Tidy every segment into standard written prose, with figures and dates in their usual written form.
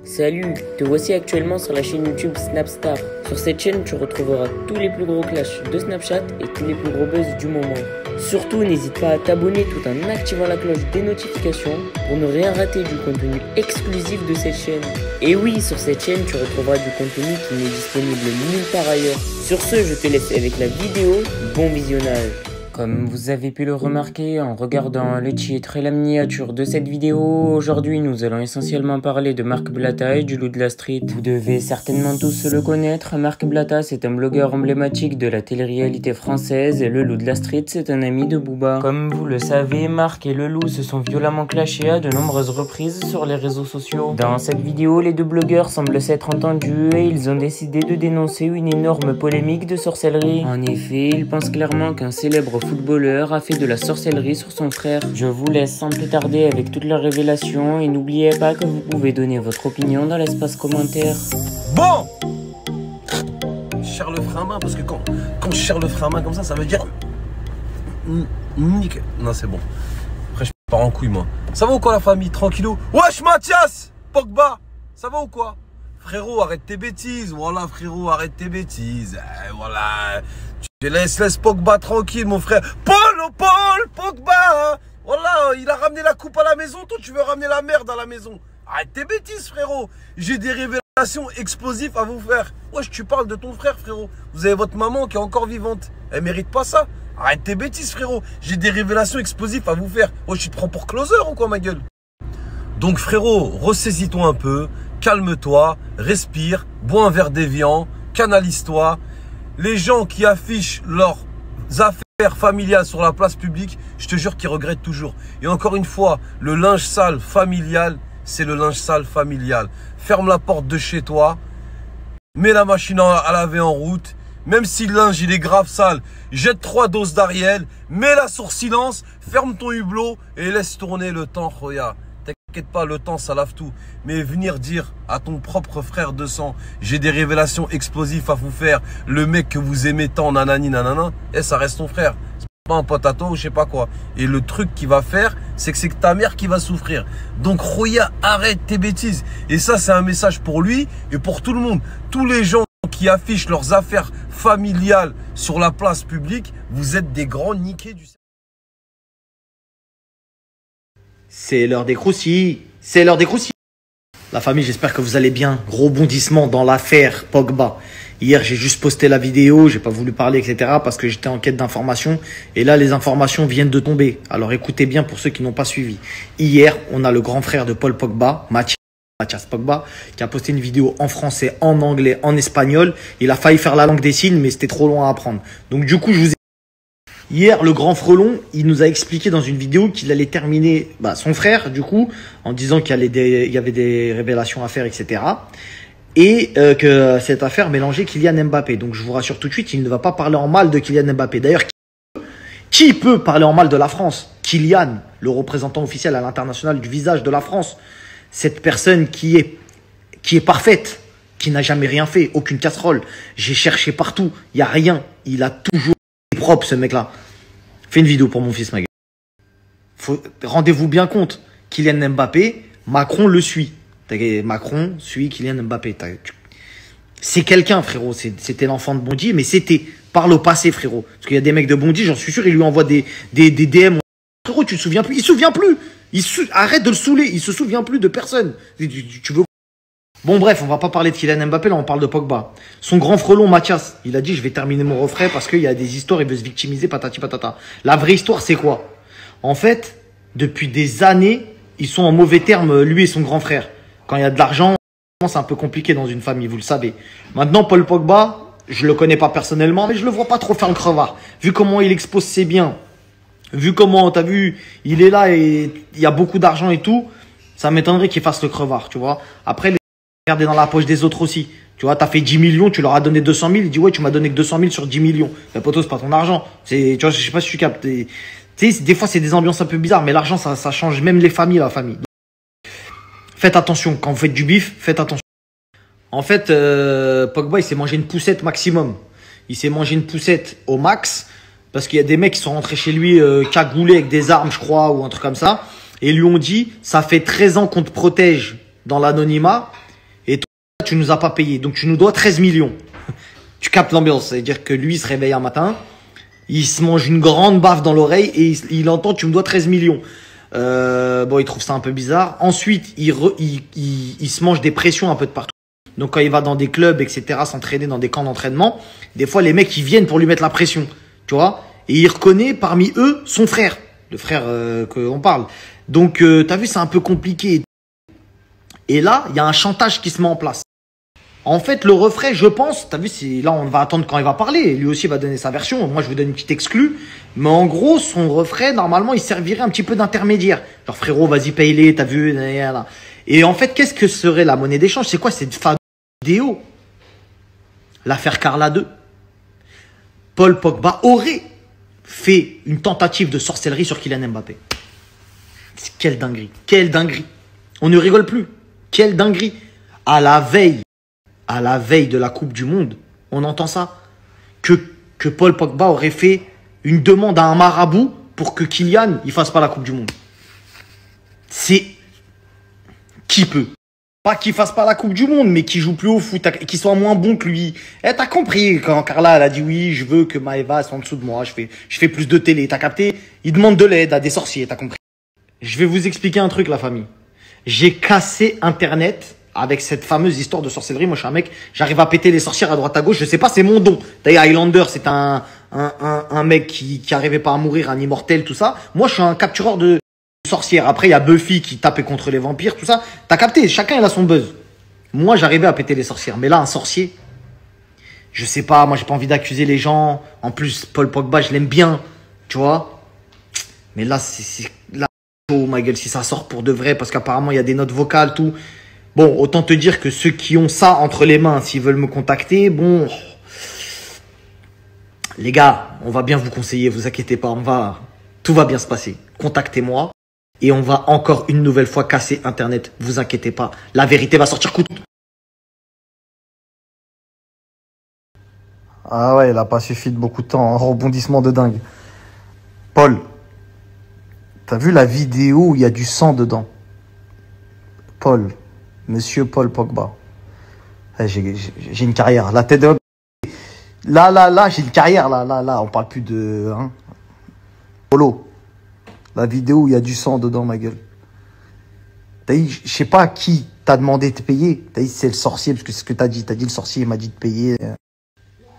Salut, te voici actuellement sur la chaîne YouTube Snapstar. Sur cette chaîne, tu retrouveras tous les plus gros clashs de Snapchat et tous les plus gros buzz du moment. Surtout, n'hésite pas à t'abonner tout en activant la cloche des notifications pour ne rien rater du contenu exclusif de cette chaîne. Et oui, sur cette chaîne, tu retrouveras du contenu qui n'est disponible nulle part ailleurs. Sur ce, je te laisse avec la vidéo. Bon visionnage. Comme vous avez pu le remarquer en regardant le titre et la miniature de cette vidéo, aujourd'hui nous allons essentiellement parler de Marc Blatta et du loup de la street. Vous devez certainement tous le connaître, Marc Blatta c'est un blogueur emblématique de la télé-réalité française et le loup de la street c'est un ami de Booba. Comme vous le savez, Marc et le loup se sont violemment clashés à de nombreuses reprises sur les réseaux sociaux. Dans cette vidéo, les deux blogueurs semblent s'être entendus et ils ont décidé de dénoncer une énorme polémique de sorcellerie. En effet, ils pensent clairement qu'un célèbre footballeur a fait de la sorcellerie sur son frère. Je vous laisse sans plus tarder avec toutes leurs révélations et n'oubliez pas que vous pouvez donner votre opinion dans l'espace commentaire. Bon, je serre le frein à main parce que quand je serre le frein à main comme ça veut dire nickel. Non, c'est bon. Après, je pars en couille, moi. Ça va ou quoi, la famille? Tranquillou. Wesh, Mathias Pogba, ça va ou quoi? Frérot, arrête tes bêtises. Voilà, frérot, arrête tes bêtises. Voilà. Laisse Pogba tranquille, mon frère. Paul Pogba. Voilà, il a ramené la coupe à la maison. Toi, tu veux ramener la merde à la maison. Arrête tes bêtises, frérot. J'ai des révélations explosives à vous faire. Wesh, tu parles de ton frère, frérot. Vous avez votre maman qui est encore vivante. Elle mérite pas ça. Arrête tes bêtises, frérot. J'ai des révélations explosives à vous faire. Wesh, tu te prends pour closer ou quoi, ma gueule? Donc, frérot, ressaisis-toi un peu. Calme-toi, respire, bois un verre d'évian, canalise-toi. Les gens qui affichent leurs affaires familiales sur la place publique, je te jure qu'ils regrettent toujours. Et encore une fois, le linge sale familial, c'est le linge sale familial. Ferme la porte de chez toi, mets la machine à laver en route. Même si le linge il est grave sale, jette 3 doses d'Ariel, mets-la sur silence, ferme ton hublot et laisse tourner le temps, Roya. T'inquiète pas, le temps ça lave tout. Mais venir dire à ton propre frère de sang, j'ai des révélations explosives à vous faire, le mec que vous aimez tant, nanani nanana, ça reste ton frère. C'est pas un pote à toi ou je sais pas quoi. Et le truc qu'il va faire, c'est que ta mère qui va souffrir. Donc Roya, arrête tes bêtises. Et ça, c'est un message pour lui et pour tout le monde. Tous les gens qui affichent leurs affaires familiales sur la place publique, vous êtes des grands niqués du... C'est l'heure des croustilles. C'est l'heure des croustilles. La famille, j'espère que vous allez bien. Gros bondissement dans l'affaire Pogba. Hier, j'ai juste posté la vidéo. J'ai pas voulu parler, etc. parce que j'étais en quête d'informations. Et là, les informations viennent de tomber. Alors écoutez bien pour ceux qui n'ont pas suivi. Hier, on a le grand frère de Paul Pogba, Mathias Pogba, qui a posté une vidéo en français, en anglais, en espagnol. Il a failli faire la langue des signes, mais c'était trop long à apprendre. Donc du coup, je vous ai... Hier, le grand frelon, il nous a expliqué dans une vidéo qu'il allait terminer son frère, du coup, en disant qu'il y avait des révélations à faire, etc. Et que cette affaire mélangeait Kylian Mbappé. Donc, je vous rassure tout de suite, il ne va pas parler en mal de Kylian Mbappé. D'ailleurs, qui peut parler en mal de la France? Kylian, le représentant officiel à l'international du visage de la France. Cette personne qui est parfaite, qui n'a jamais rien fait, aucune casserole. J'ai cherché partout, il n'y a rien. Il a toujours... propre ce mec là. Fais une vidéo pour mon fils, ma gueule. Rendez-vous bien compte, Kylian Mbappé, Macron le suit. Macron suit Kylian Mbappé. C'est quelqu'un, frérot. C'était l'enfant de Bondy, mais c'était par le passé, frérot. Parce qu'il y a des mecs de Bondy, j'en suis sûr, ils lui envoient des DM. Frérot, tu te souviens plus? Il se souvient plus. Arrête de le saouler. Il se souvient plus de personne. Tu veux... Bon bref, on va pas parler de Kylian Mbappé, là on parle de Pogba. Son grand frelon Mathias, il a dit je vais terminer mon refrain parce qu'il y a des histoires, il veut se victimiser, patati patata. La vraie histoire c'est quoi? En fait, depuis des années, ils sont en mauvais termes, lui et son grand frère. Quand il y a de l'argent, c'est un peu compliqué dans une famille, vous le savez. Maintenant Paul Pogba, je le connais pas personnellement, mais je le vois pas trop faire le crevard. Vu comment il expose ses biens, vu comment, t'as vu, il est là et il y a beaucoup d'argent et tout, ça m'étonnerait qu'il fasse le crevard, tu vois. Après, regarder dans la poche des autres aussi. Tu vois, t'as fait 10 millions, tu leur as donné 200 000. Il dit, ouais, tu m'as donné que 200 000 sur 10 millions. Mais poto, c'est pas ton argent. Tu vois, je sais pas si tu captes. Tu sais, des fois, c'est des ambiances un peu bizarres, mais l'argent, ça change même les familles, la famille. Faites attention. Quand vous faites du bif, faites attention. En fait, Pogba, il s'est mangé une poussette maximum. Il s'est mangé une poussette au max. Parce qu'il y a des mecs qui sont rentrés chez lui cagoulés avec des armes, je crois, ou un truc comme ça. Et lui ont dit, ça fait 13 ans qu'on te protège dans l'anonymat. tu nous as pas payé. Donc, tu nous dois 13 millions. Tu captes l'ambiance. C'est-à-dire que lui, il se réveille un matin, il se mange une grande baffe dans l'oreille et il entend, tu me dois 13 millions. Bon, il trouve ça un peu bizarre. Ensuite, il se mange des pressions un peu de partout. Donc, quand il va dans des clubs, etc., s'entraîner dans des camps d'entraînement, des fois, les mecs, ils viennent pour lui mettre la pression. Tu vois? Et il reconnaît parmi eux son frère. Le frère qu'on parle. Donc, t'as vu, c'est un peu compliqué. Et là, il y a un chantage qui se met en place. En fait, le refrain, je pense, t'as vu, là, on va attendre quand il va parler. Lui aussi va donner sa version. Moi, je vous donne une petite exclue. Mais en gros, son refrain, normalement, il servirait un petit peu d'intermédiaire. Genre, frérot, vas-y, paye-les, t'as vu. Et en fait, qu'est-ce que serait la monnaie d'échange? C'est quoi cette fameuse vidéo? L'affaire Carla 2. Paul Pogba aurait fait une tentative de sorcellerie sur Kylian Mbappé. Quelle dinguerie. Quelle dinguerie. On ne rigole plus. Quelle dinguerie. À la veille de la Coupe du Monde, on entend ça. Que Paul Pogba aurait fait une demande à un marabout pour que Kylian ne fasse pas la Coupe du Monde. C'est... Qui peut? Pas qu'il fasse pas la Coupe du Monde, mais qu'il joue plus au foot, qu'il soit moins bon que lui. Eh, t'as compris quand Carla elle a dit oui, je veux que Maeva soit en dessous de moi, je fais plus de télé, t'as capté? Il demande de l'aide à des sorciers, t'as compris? Je vais vous expliquer un truc, la famille. J'ai cassé Internet avec cette fameuse histoire de sorcellerie. Moi, je suis un mec, j'arrive à péter les sorcières à droite à gauche. Je sais pas, c'est mon don. D'ailleurs, Highlander, c'est un mec qui arrivait pas à mourir, un immortel, tout ça. Moi, je suis un captureur de sorcières. Après, il y a Buffy qui tapait contre les vampires, tout ça. T'as capté? Chacun, il a son buzz. Moi, j'arrivais à péter les sorcières. Mais là, un sorcier, je sais pas. Moi, j'ai pas envie d'accuser les gens. En plus, Paul Pogba, je l'aime bien. Tu vois? Mais là, là, oh ma gueule, si ça sort pour de vrai, parce qu'apparemment, il y a des notes vocales, tout. Bon, autant te dire que ceux qui ont ça entre les mains, s'ils veulent me contacter, bon... Les gars, on va bien vous conseiller, vous inquiétez pas, tout va bien se passer. Contactez-moi et on va encore une nouvelle fois casser Internet, vous inquiétez pas. La vérité va sortir coûte. Ah ouais, il a pas suffi de beaucoup de temps, un rebondissement de dingue. Paul, t'as vu la vidéo où il y a du sang dedans? Paul... Monsieur Paul Pogba. J'ai une carrière. La tête de... Là, j'ai une carrière. Là. On parle plus de... Hein. Polo. La vidéo où il y a du sang dedans, ma gueule. T'as dit, je sais pas qui t'a demandé de payer. T'as dit, c'est le sorcier, parce que c'est ce que t'as dit. T'as dit, le sorcier m'a dit de payer.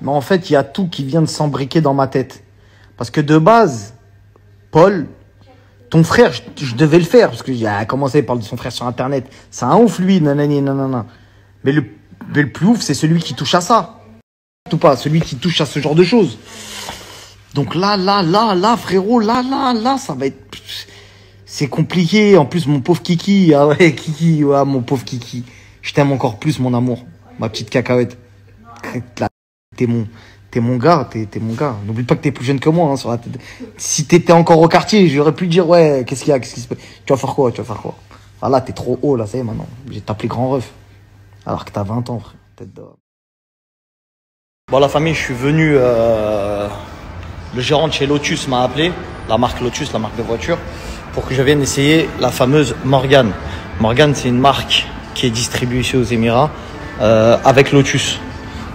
Mais en fait, il y a tout qui vient de s'embriquer dans ma tête. Parce que de base, Paul... Ton frère, je devais le faire, parce qu'il a commencé à parler de son frère sur Internet. C'est un ouf, lui, nanani, nanana. Mais le plus ouf, c'est celui qui touche à ça. Ou pas, celui qui touche à ce genre de choses. Donc là, frérot, là, ça va être... C'est compliqué. En plus, mon pauvre Kiki, ah ouais, Kiki, ouais, mon pauvre Kiki. Je t'aime encore plus, mon amour. Ma petite cacahuète. T'es mon gars, t'es mon gars. N'oublie pas que t'es plus jeune que moi, hein, sur la tête. Si t'étais encore au quartier, j'aurais pu dire, ouais, qu'est-ce qu'il y a, qu'est-ce qui se passe? Tu vas faire quoi? Ah là, t'es trop haut, là, ça y est, maintenant. J'ai t'appelé grand ref. Alors que t'as 20 ans, frère. Tête d'or. Bon, la famille, je suis venu, le gérant de chez Lotus m'a appelé, la marque Lotus, la marque de voiture, pour que je vienne essayer la fameuse Morgan. Morgan, c'est une marque qui est distribuée ici aux Émirats, avec Lotus.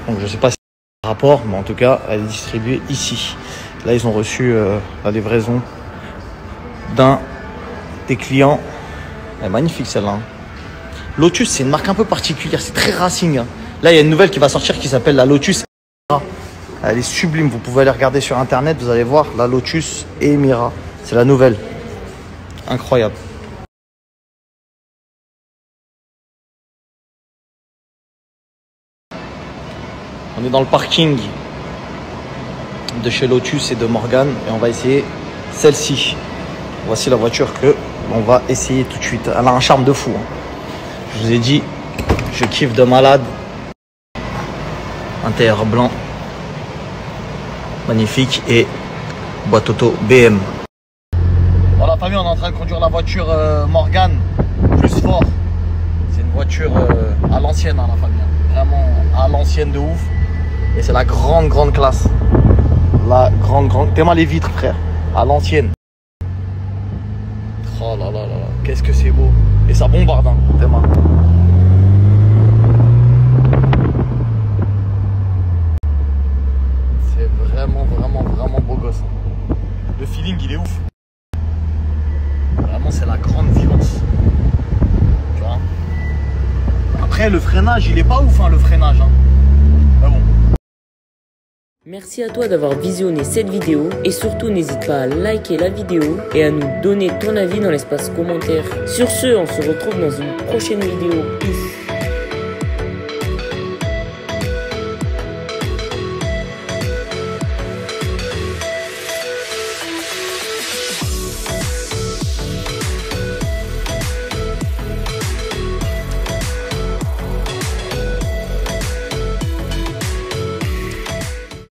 Donc, je sais pas si rapport, mais en tout cas, elle est distribuée ici. Là, ils ont reçu la livraison des clients. Elle est magnifique celle-là. Lotus, c'est une marque un peu particulière, c'est très racing. Hein. Là, il y a une nouvelle qui va sortir qui s'appelle la Lotus Emira. Elle est sublime, vous pouvez aller regarder sur internet, vous allez voir la Lotus Emira. C'est la nouvelle. Incroyable. On est dans le parking de chez Lotus et de Morgan et on va essayer celle-ci. Voici la voiture que on va essayer tout de suite. Elle a un charme de fou. Hein. Je vous ai dit, je kiffe de malade. Intérieur blanc, magnifique et boîte auto BM. Bon, la famille, on est en train de conduire la voiture Morgan plus fort. C'est une voiture à l'ancienne, hein, la famille. Vraiment à l'ancienne de ouf. Et c'est la grande classe. La grande. T'es mal les vitres, frère. À l'ancienne. Oh là là. Qu'est-ce que c'est beau. Et ça bombarde, hein. T'es mal. Après, le freinage, il est pas ouf, hein, le freinage. Hein. Ah bon. Merci à toi d'avoir visionné cette vidéo et surtout n'hésite pas à liker la vidéo et à nous donner ton avis dans l'espace commentaire. Sur ce, on se retrouve dans une prochaine vidéo. Peace.